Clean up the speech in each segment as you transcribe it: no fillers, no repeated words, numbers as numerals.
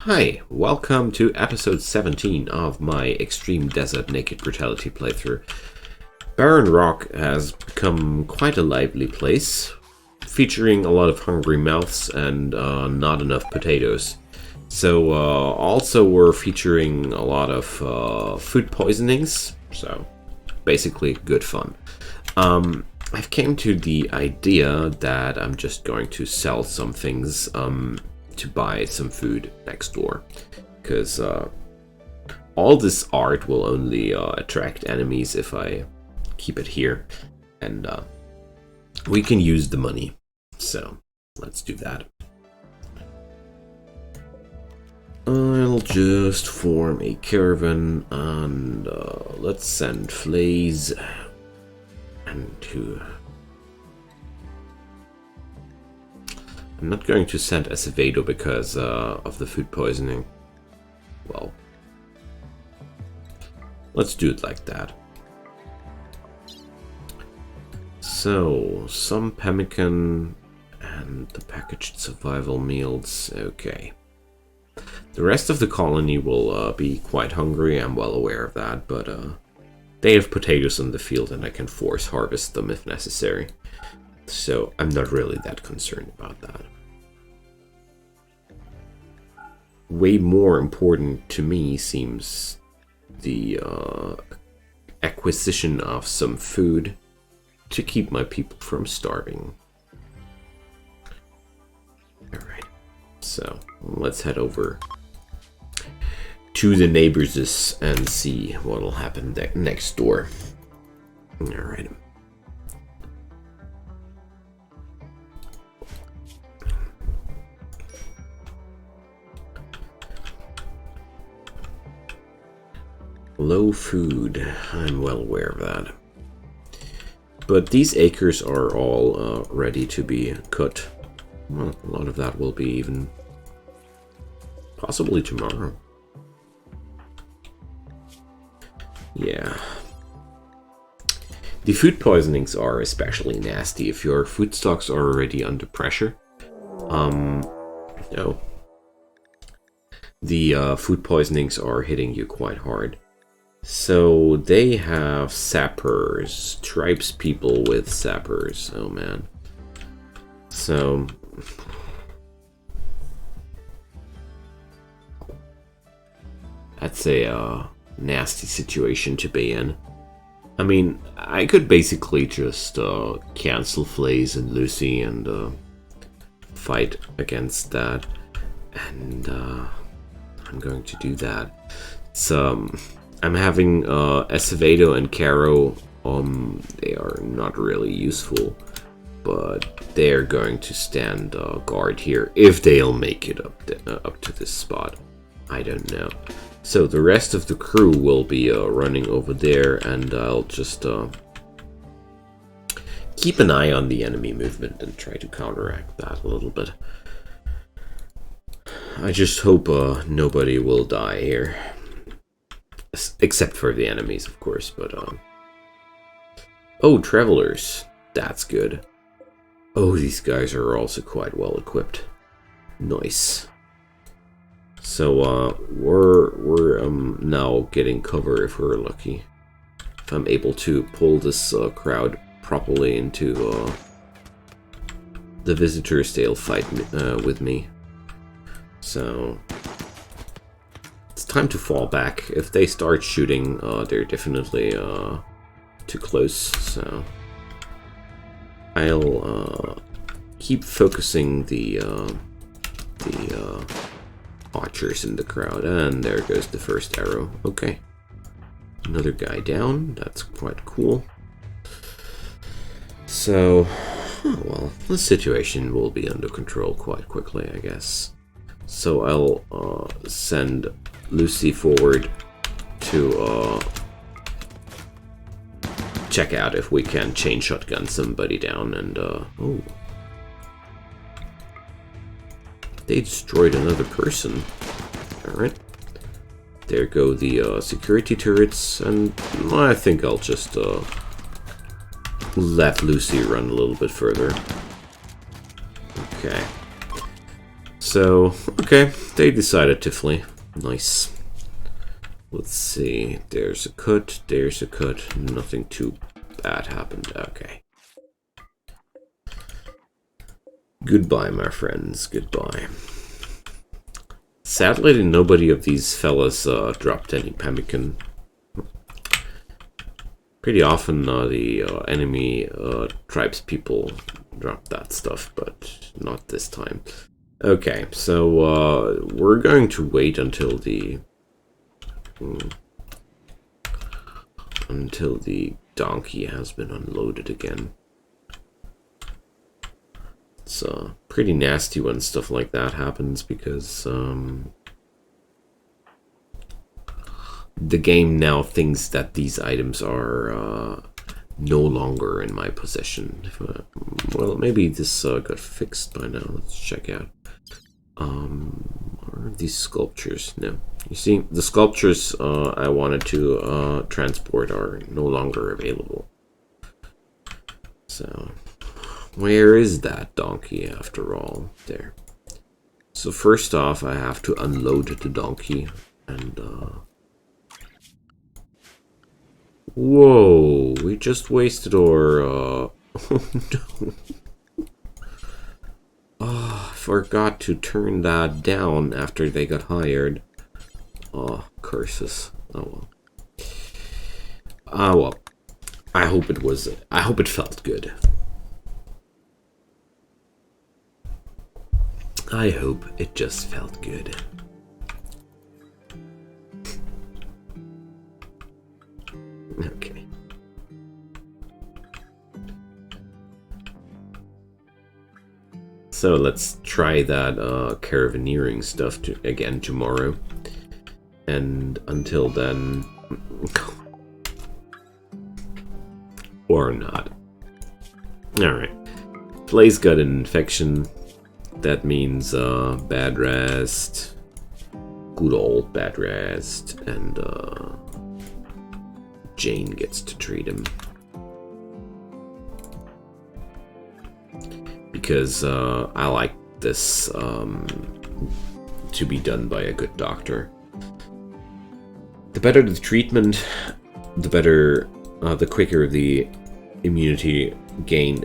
Hi, welcome to episode 17 of my Extreme Desert Naked Brutality playthrough. Barren Rock has become quite a lively place, featuring a lot of hungry mouths and not enough potatoes. So also we're featuring a lot of food poisonings, so basically good fun. I've came to the idea that I'm just going to sell some things to buy some food next door, because all this art will only attract enemies if I keep it here, and we can use the money, so let's do that. I'll just form a caravan and let's send flays and to... I'm not going to send Acevedo because of the food poisoning. Well, let's do it like that. So, some pemmican and the packaged survival meals. Okay. The rest of the colony will be quite hungry, I'm well aware of that, but they have potatoes in the field and I can force harvest them if necessary. So I'm not really that concerned about that. Way more important to me seems the acquisition of some food to keep my people from starving. Alright, so let's head over to the neighbors' and see what'll happen next door. Alright. Low food, I'm well aware of that. But these acres are all ready to be cut. Well, a lot of that will be even possibly tomorrow. Yeah. The food poisonings are especially nasty if your food stocks are already under pressure. No. The food poisonings are hitting you quite hard. So they have sappers, tribes people with sappers. Oh man. So that's a nasty situation to be in. I mean, I could basically just cancel Flays and Lucy and fight against that, and I'm going to do that. So I'm having Acevedo and Caro. They are not really useful, but they're going to stand guard here if they'll make it up to this spot. I don't know. So the rest of the crew will be running over there, and I'll just keep an eye on the enemy movement and try to counteract that a little bit. I just hope nobody will die here. Except for the enemies, of course, but oh, travelers. That's good. Oh, these guys are also quite well equipped. Nice. So we're now getting cover if we're lucky. If I'm able to pull this crowd properly into the visitors, they'll fight with me. So it's time to fall back. If they start shooting, they're definitely too close. So I'll keep focusing the archers in the crowd, and there goes the first arrow. Okay, another guy down. That's quite cool. So, well, the situation will be under control quite quickly, I guess. So I'll send Lucy forward to check out if we can chain shotgun somebody down, and oh. They destroyed another person. Alright. There go the security turrets, and I think I'll just let Lucy run a little bit further. Okay. So, okay, they decided to flee. Nice. Let's see. There's a cut, there's a cut. Nothing too bad happened. Okay. Goodbye, my friends. Goodbye. Sadly, nobody of these fellas dropped any pemmican. Pretty often the enemy tribes people drop that stuff, but not this time. Okay, so we're going to wait until the donkey has been unloaded again. It's pretty nasty when stuff like that happens because the game now thinks that these items are no longer in my possession. Well, maybe this got fixed by now. Let's check out. Are these sculptures? No. You see, the sculptures I wanted to transport are no longer available. So, where is that donkey after all? There. So first off, I have to unload the donkey and whoa, we just wasted our oh no. Oh, I forgot to turn that down after they got hired. Oh, curses. Oh well. Ah well. I hope it felt good. I hope it just felt good. Okay. So let's try that caravaneering stuff again tomorrow. And until then... or not. Alright. Play's got an infection. That means bad rest. Good old bad rest. And Jane gets to treat him. Because I like this to be done by a good doctor. The better the treatment, the better, the quicker the immunity gain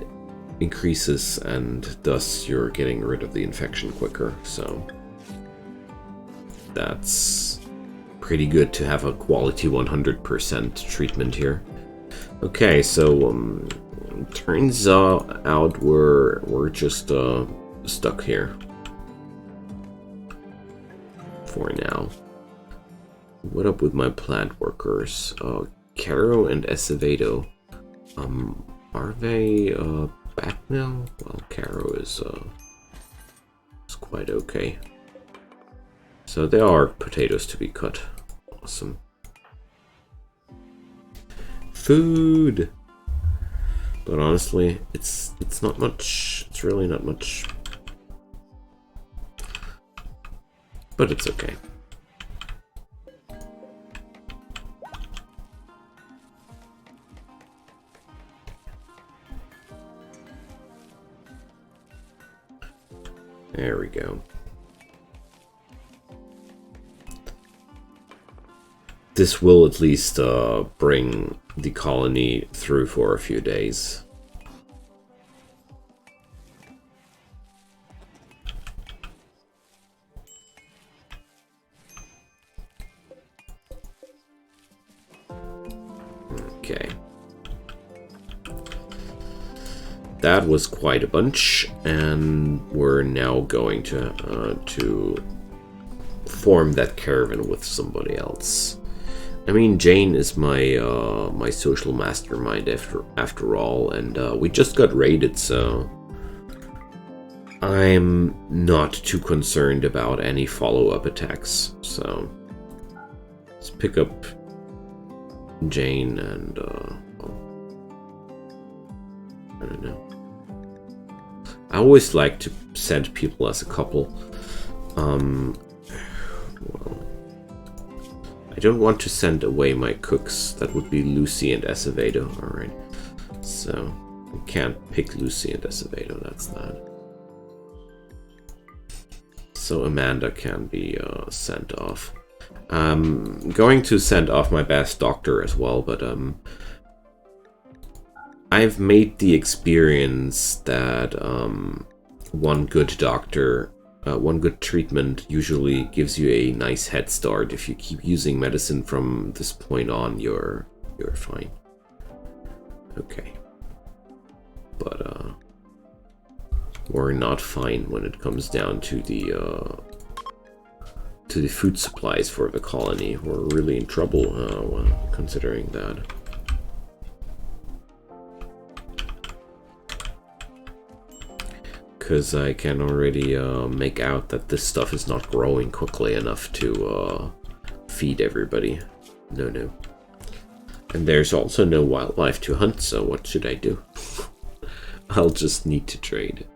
increases, and thus you're getting rid of the infection quicker. So that's pretty good to have a quality 100% treatment here. Okay, so turns out we're just stuck here for now. What up with my plant workers? Caro and Acevedo. Are they back now? Well, Caro is quite okay. So there are potatoes to be cut. Awesome. Food. But honestly, it's not much. It's really not much. But it's okay. There we go. This will at least bring the colony through for a few days. Okay. That was quite a bunch, and we're now going to form that caravan with somebody else. I mean, Jane is my my social mastermind after all, and we just got raided, so I'm not too concerned about any follow-up attacks. So let's pick up Jane and I don't know. I always like to send people as a couple. Well, I don't want to send away my cooks. That would be Lucy and Acevedo. Alright. So, I can't pick Lucy and Acevedo. That's that. so Amanda can be sent off. I'm going to send off my best doctor as well, but I've made the experience that one good doctor, one good treatment usually gives you a nice head start. If you keep using medicine from this point on, you're fine. Okay. But we're not fine when it comes down to the food supplies for the colony. We're really in trouble when considering that. Because I can already make out that this stuff is not growing quickly enough to feed everybody. No. And there's also no wildlife to hunt, so what should I do? I'll just need to trade.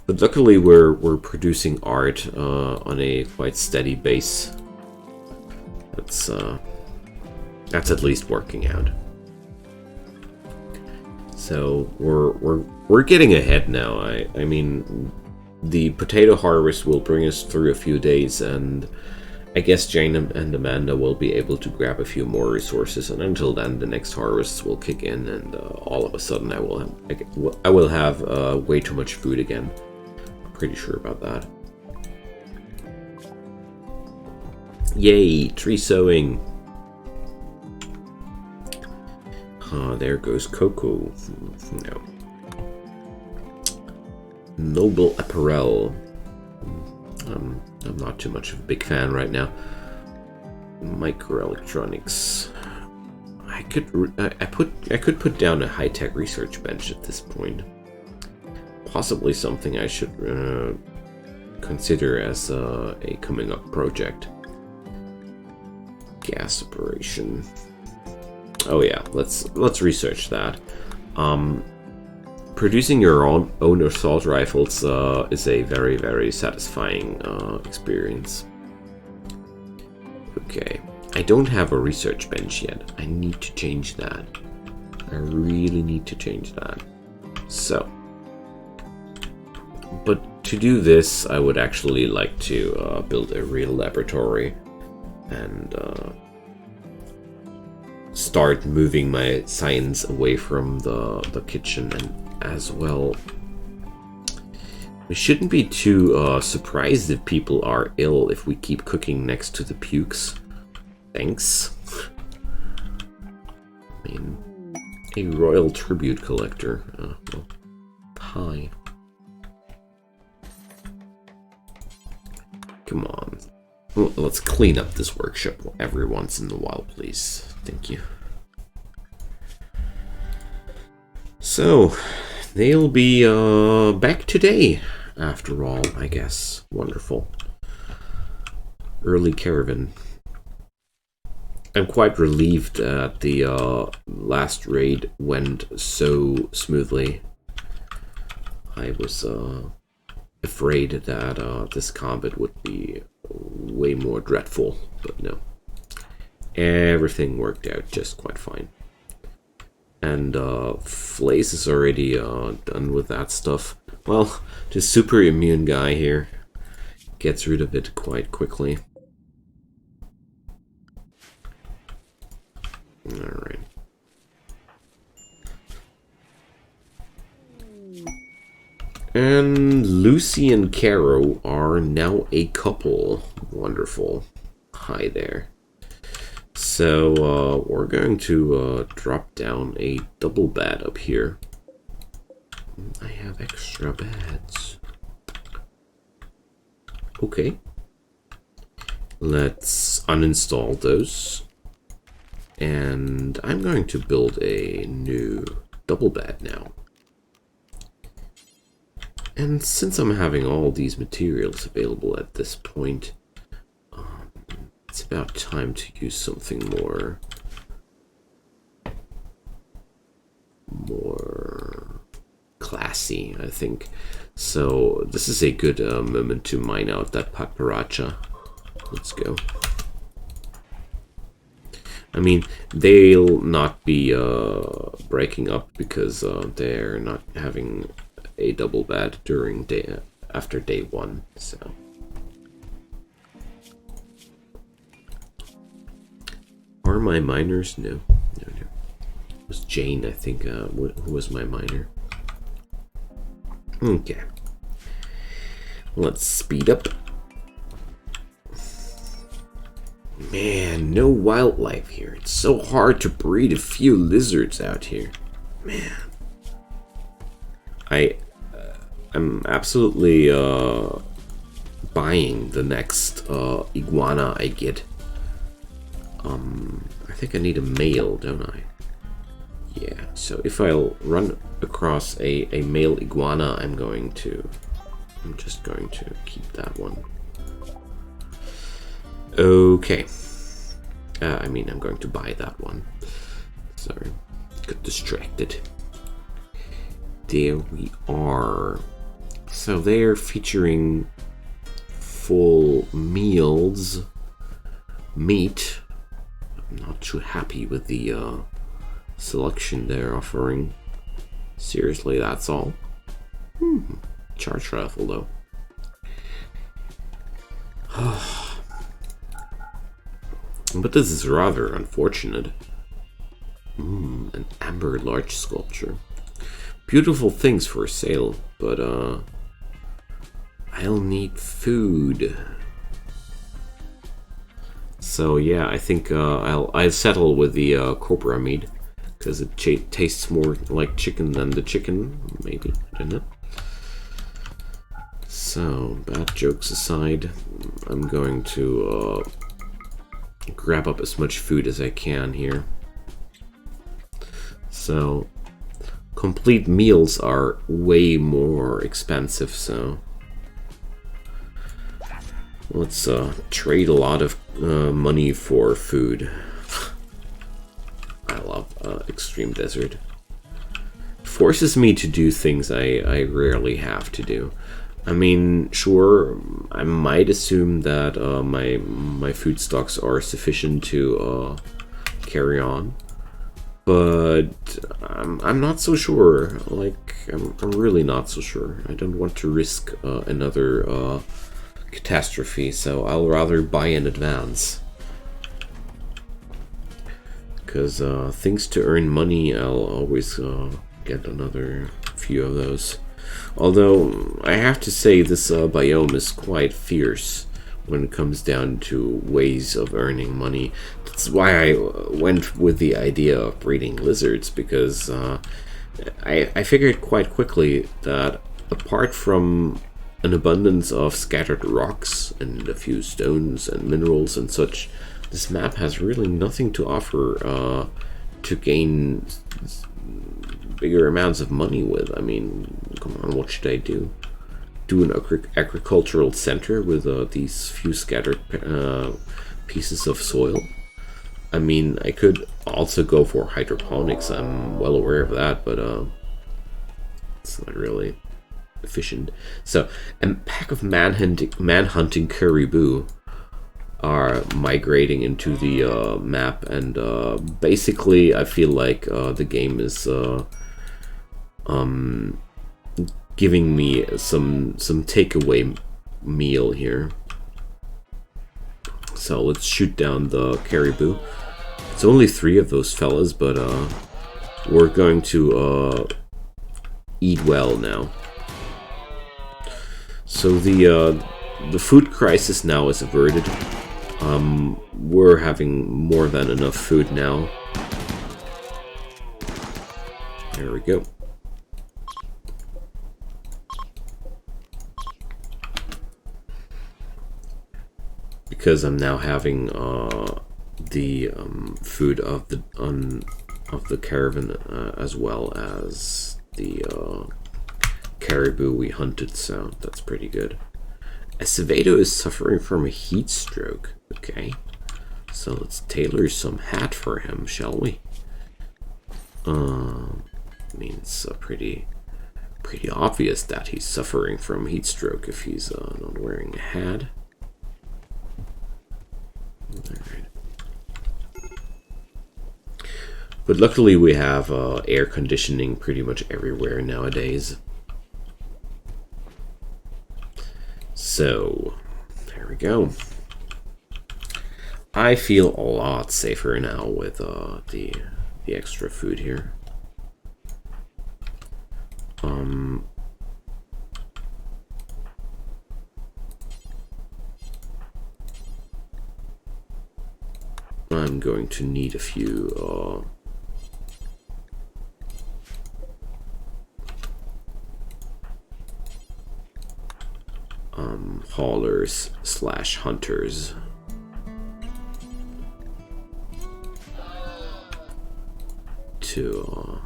But luckily we're producing art on a quite steady base. That's at least working out. So we're getting ahead now. I mean, the potato harvest will bring us through a few days, and I guess Jane and Amanda will be able to grab a few more resources. And until then, the next harvests will kick in, and all of a sudden I will have way too much food again. I'm pretty sure about that. Yay, tree sowing. There goes Coco. No. Noble Apparel. I'm not too much of a big fan right now. Microelectronics. I could put down a high-tech research bench at this point. Possibly something I should consider as a coming up project. Gas operation. Oh yeah, let's research that. Producing your own assault rifles is a very, very satisfying experience. Okay, I don't have a research bench yet. I need to change that. I really need to change that. So, but to do this, I would actually like to build a real laboratory and start moving my science away from the kitchen, and as well, we shouldn't be too surprised if people are ill if we keep cooking next to the pukes. Thanks. I mean, a royal tribute collector. Well, hi. Come on. Well, let's clean up this workshop every once in a while, please. Thank you. So, they'll be back today, after all, I guess. Wonderful. Early caravan. I'm quite relieved that the last raid went so smoothly. I was afraid that this combat would be way more dreadful, but no. Everything worked out just quite fine. And Flace is already done with that stuff. Well, the super immune guy here gets rid of it quite quickly. Alright. And Lucy and Caro are now a couple. Wonderful. Hi there. So, we're going to drop down a double bed up here. I have extra beds. Okay. Let's uninstall those. And I'm going to build a new double bed now. And since I'm having all these materials available at this point, it's about time to use something more classy, I think. So this is a good moment to mine out that paparacha. Let's go. I mean, they'll not be breaking up because they're not having a double bed during after day 1. So are my miners? No. It was Jane, I think, who was my miner. Okay. Let's speed up. Man, no wildlife here. It's so hard to breed a few lizards out here. Man. I'm absolutely buying the next iguana I get. I think I need a male, don't I? Yeah, so if I'll run across a male iguana, I'm just going to keep that one. Okay. I mean, I'm going to buy that one. Sorry, got distracted. There we are. So they're featuring full meals, meat. I'm not too happy with the selection they're offering. Seriously, that's all? Charge raffle though. But this is rather unfortunate. An amber large sculpture. Beautiful things for sale, but I'll need food. So yeah, I think I'll settle with the cobra meat because it tastes more like chicken than the chicken. Maybe, I don't know. So bad jokes aside, I'm going to grab up as much food as I can here. So complete meals are way more expensive, so let's trade a lot of money for food. I love Extreme Desert. Forces me to do things I rarely have to do. I mean, sure, I might assume that my food stocks are sufficient to carry on, but I'm not so sure. Like, I'm really not so sure. I don't want to risk another catastrophe, so I'll rather buy in advance. Because things to earn money, I'll always get another few of those. Although, I have to say this biome is quite fierce when it comes down to ways of earning money. That's why I went with the idea of breeding lizards, because I figured quite quickly that apart from an abundance of scattered rocks and a few stones and minerals and such, this map has really nothing to offer to gain bigger amounts of money with. I mean, come on, what should I do? Do an agricultural center with these few scattered pieces of soil? I mean, I could also go for hydroponics, I'm well aware of that, but it's not really efficient. So, a pack of man-hunting caribou are migrating into the map, and basically I feel like the game is giving me some takeaway meal here. So let's shoot down the caribou. It's only 3 of those fellas, but we're going to eat well now. So the food crisis now is averted. We're having more than enough food now. There we go. Because I'm now having the food of the caravan as well as the caribou we hunted, so that's pretty good. Acevedo is suffering from a heat stroke. Okay, so let's tailor some hat for him, shall we? I mean, it's pretty obvious that he's suffering from heat stroke if he's not wearing a hat. Alright. But luckily we have air conditioning pretty much everywhere nowadays. So, there we go. I feel a lot safer now with the extra food here. I'm going to need a few haulers / hunters. To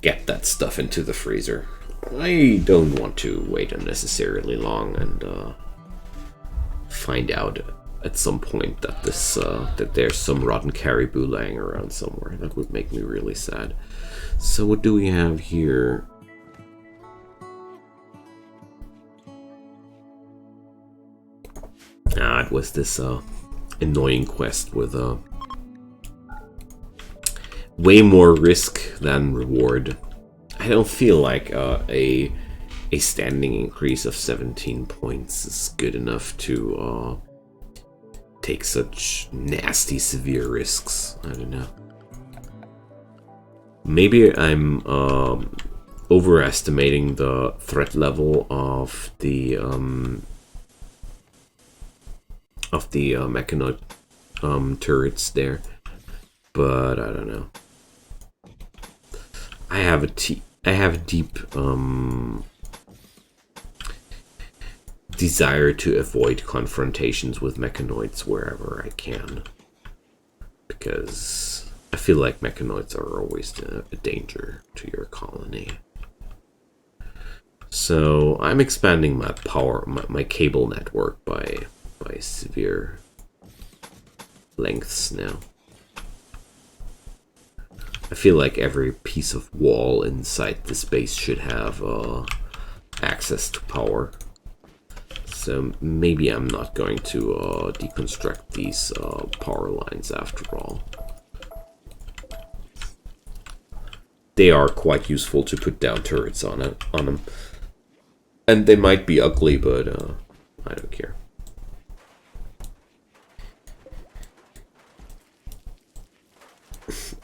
get that stuff into the freezer. I don't want to wait unnecessarily long and find out at some point that that there's some rotten caribou lying around somewhere. That would make me really sad. So what do we have here? It was this annoying quest with way more risk than reward. I don't feel like a standing increase of 17 points is good enough to take such nasty, severe risks. I don't know. Maybe I'm overestimating the threat level of the mechanoid turrets there, but I don't know. I have a deep desire to avoid confrontations with mechanoids wherever I can, because I feel like mechanoids are always a danger to your colony. So I'm expanding my cable network by severe lengths now. I feel like every piece of wall inside this base should have access to power. So maybe I'm not going to deconstruct these power lines after all. They are quite useful to put down turrets on them. And they might be ugly, but I don't care.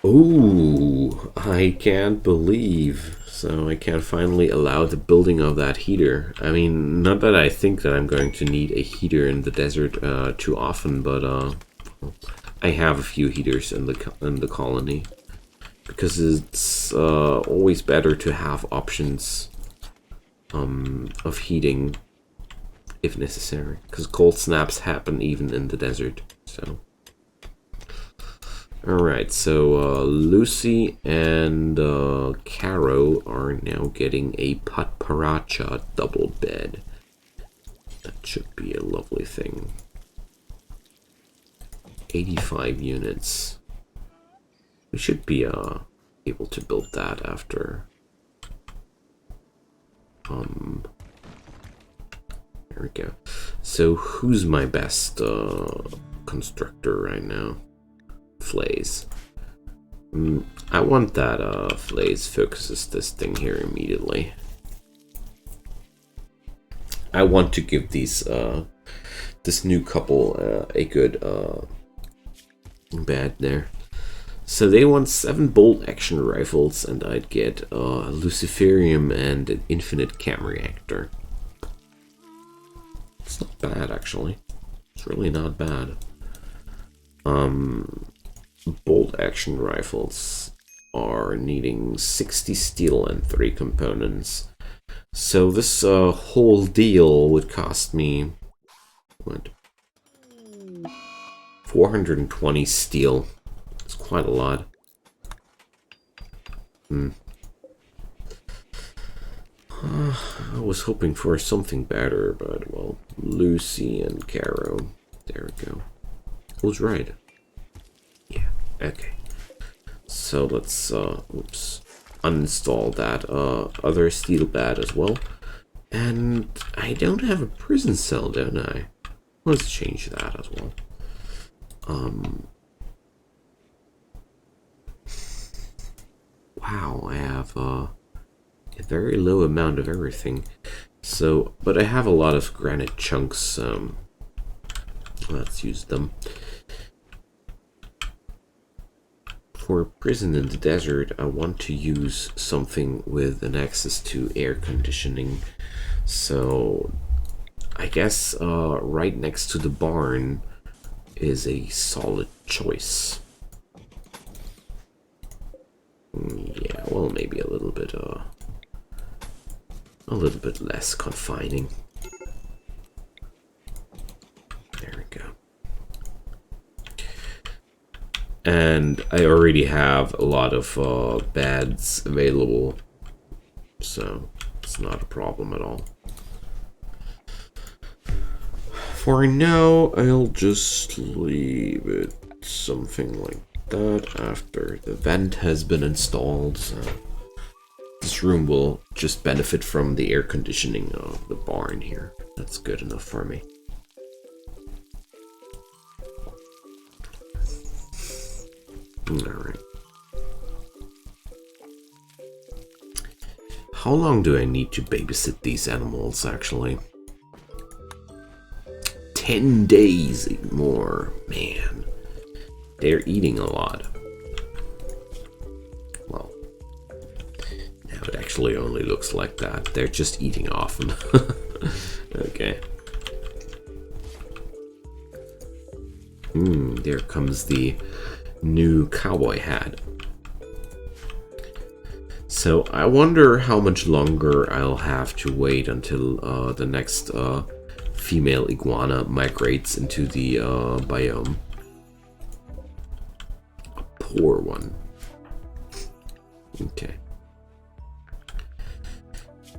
Ooh, I can't believe. So I can finally allow the building of that heater. I mean, not that I think that I'm going to need a heater in the desert too often, but I have a few heaters in the colony, because it's always better to have options of heating if necessary, because cold snaps happen even in the desert. So. Alright, so Lucy and Caro are now getting a Patparacha double bed. That should be a lovely thing. 85 units. We should be able to build that after. There we go. So who's my best constructor right now? Flays. I want that Flays focuses this thing here immediately. I want to give these this new couple a good bed there. So they want 7 bolt action rifles, and I'd get a Luciferium and an infinite cam reactor. It's not bad, actually. It's really not bad. Bolt action rifles are needing 60 steel and 3 components. So this whole deal would cost me what? 420 steel. It's quite a lot. I was hoping for something better, but well, Lucy and Caro. There we go. Who's right? Yeah, okay. So let's uninstall that other steel bed as well. And I don't have a prison cell, don't I? Let's change that as well. Wow, I have a very low amount of everything. So, but I have a lot of granite chunks. Let's use them. For prison in the desert, I want to use something with an access to air conditioning. So I guess right next to the barn is a solid choice. Yeah, well, maybe a little bit less confining. There we go. And I already have a lot of beds available, so it's not a problem at all. For now, I'll just leave it something like that after the vent has been installed. So this room will just benefit from the air conditioning of the barn here. That's good enough for me. Alright. How long do I need to babysit these animals, actually? 10 days more. Man. They're eating a lot. Well, now it actually only looks like that. They're just eating often. Okay. There comes the new cowboy hat. So I wonder how much longer I'll have to wait until the next female iguana migrates into the biome. A poor one. Okay.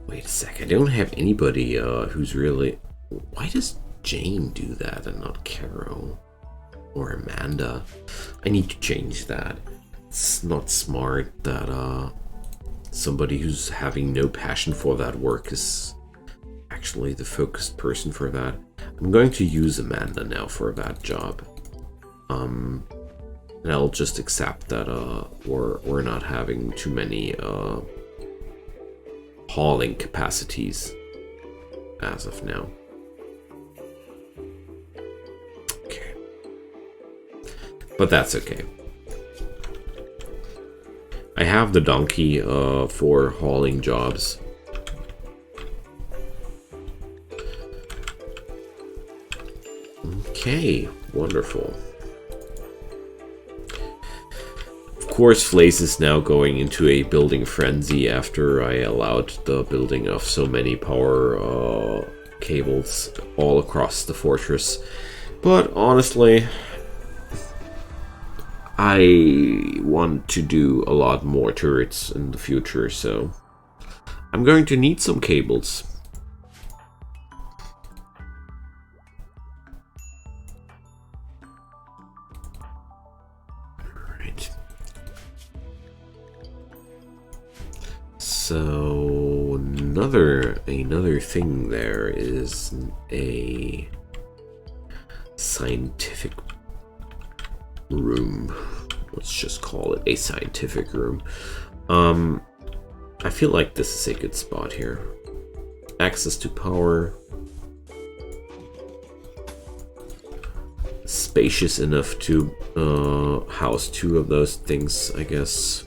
Wait a sec, I don't have anybody who's really... Why does Jane do that and not Carol? Or Amanda? I need to change that. It's not smart that somebody who's having no passion for that work is actually the focused person for that. I'm going to use Amanda now for that job. And I'll just accept that we're not having too many hauling capacities as of now. Okay. But that's okay. I have the donkey for hauling jobs. Okay, wonderful. Of course, Flace is now going into a building frenzy after I allowed the building of so many power cables all across the fortress. But honestly, I want to do a lot more turrets in the future, so I'm going to need some cables. Alright. So another thing there is a scientific room. Let's just call it a scientific room. I feel like this is a good spot here. Access to power. Spacious enough to house two of those things, I guess.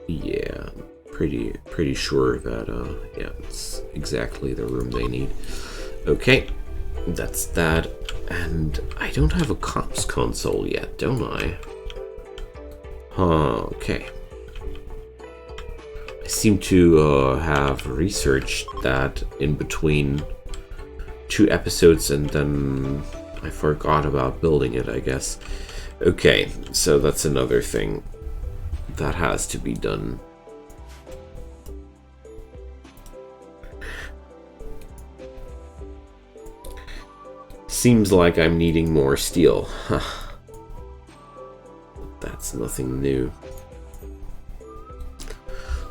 Yeah, pretty sure that yeah, it's exactly the room they need. Okay, that's that. And I don't have a comms console yet, don't I? Okay. I seem to have researched that in between two episodes and then I forgot about building it, I guess. Okay, so that's another thing that has to be done. Seems like I'm needing more steel. That's nothing new.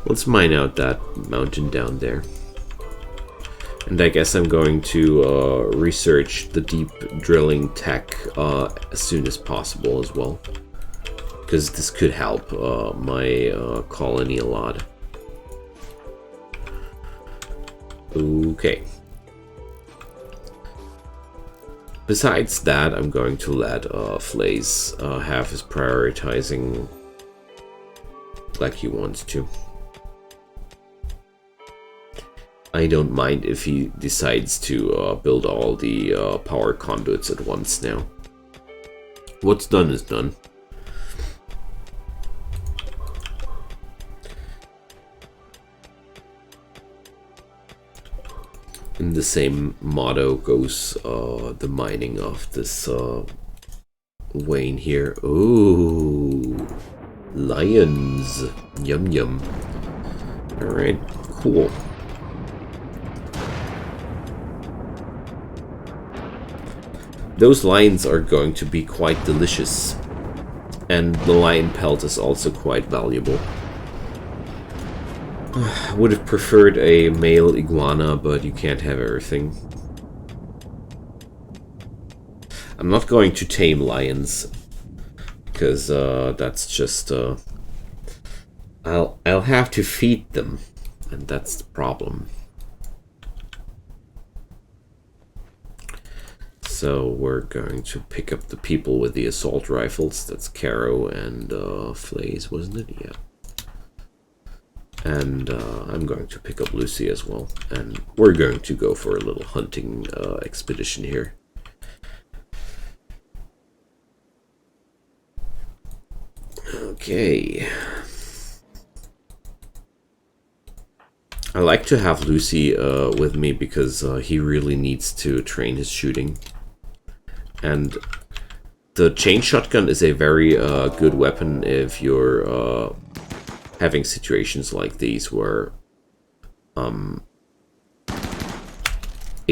Let's mine out that mountain down there. And I guess I'm going to research the deep drilling tech as soon as possible as well. because this could help my colony a lot. Okay. Besides that, I'm going to let Flays have his prioritizing like he wants to. I don't mind if he decides to build all the power conduits at once now. What's done is done. In the same motto goes the mining of this vein here. Ooh, lions. Yum yum. Alright, cool. Those lions are going to be quite delicious. And the lion pelt is also quite valuable. I would have preferred a male iguana, but you can't have everything. I'm not going to tame lions, because that's just... I'll have to feed them, and that's the problem. So we're going to pick up the people with the assault rifles. That's Caro and Flays, wasn't it? Yeah. And I'm going to pick up Lucy as well. And we're going to go for a little hunting expedition here. Okay. I like to have Lucy with me because he really needs to train his shooting. And the chain shotgun is a very good weapon if you're having situations like these where a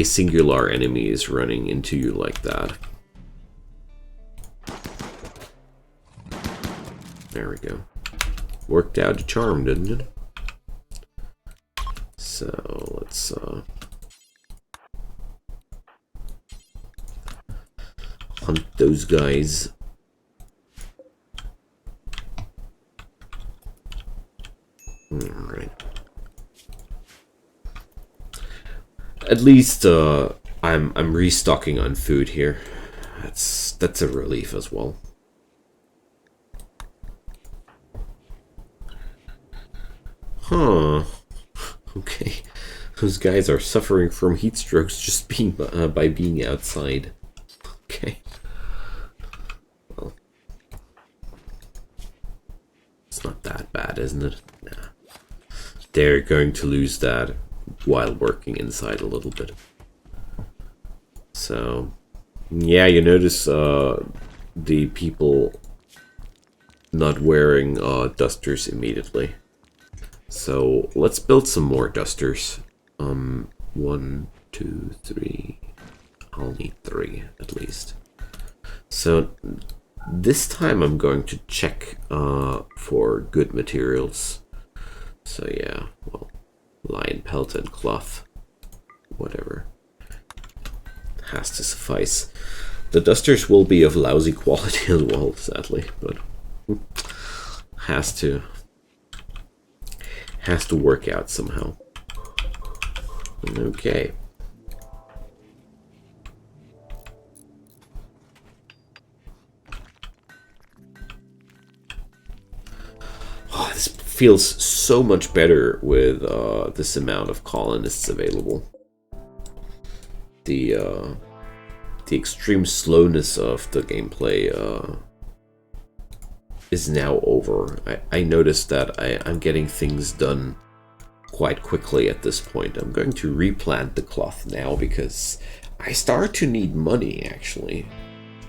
singular enemy is running into you like that. There we go. Worked out a charm, didn't it? So let's hunt those guys. Alright. At least I'm restocking on food here. That's a relief as well. Huh. Okay. Those guys are suffering from heat strokes just being by being outside. Okay. Well, it's not that bad, isn't it? Nah. They're going to lose that while working inside a little bit. So, yeah, you notice the people not wearing dusters immediately. So let's build some more dusters. 1, 2, 3. I'll need 3 at least. So this time I'm going to check for good materials. So yeah, well, lion pelt and cloth, whatever, has to suffice. The dusters will be of lousy quality as well, sadly, but has to work out somehow. Okay. Oh, this feels so much better with this amount of colonists available. The extreme slowness of the gameplay is now over. I noticed that I'm getting things done quite quickly at this point. I'm going to replant the cloth now because I start to need money, actually.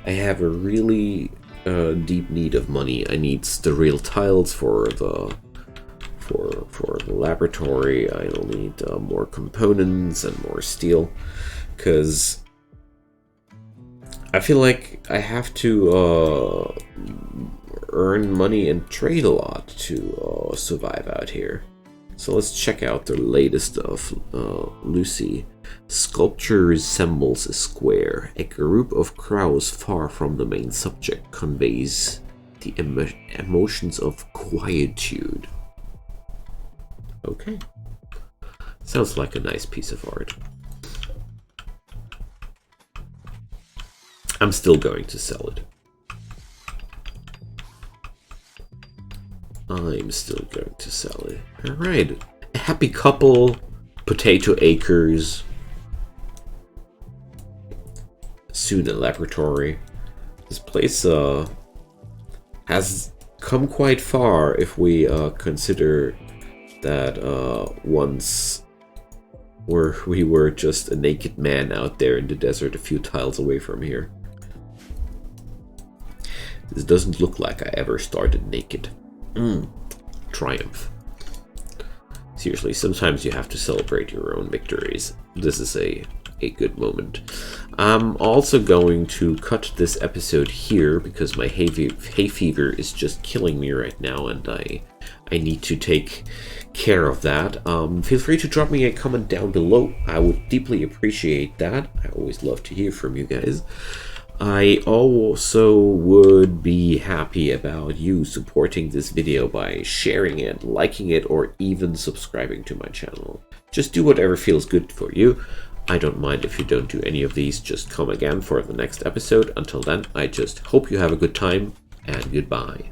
I have a really deep need of money. I need sterile tiles for the laboratory. I'll need more components and more steel, because I feel like I have to earn money and trade a lot to survive out here. So let's check out the latest of Lucy. Sculpture resembles a square. A group of crows far from the main subject conveys the emotions of quietude. Okay. Sounds like a nice piece of art. I'm still going to sell it. I'm still going to sell it. Alright. A happy couple. Potato acres. Soon a laboratory. This place has come quite far if we consider that once we were just a naked man out there in the desert a few tiles away from here. This doesn't look like I ever started naked. Triumph. Seriously, sometimes you have to celebrate your own victories. This is a good moment. I'm also going to cut this episode here because my hay fever is just killing me right now, and I need to take care of that. Feel free to drop me a comment down below. I would deeply appreciate that. I always love to hear from you guys. I also would be happy about you supporting this video by sharing it, liking it, or even subscribing to my channel. Just do whatever feels good for you. I don't mind if you don't do any of these. Just come again for the next episode. Until then, I just hope you have a good time, and goodbye.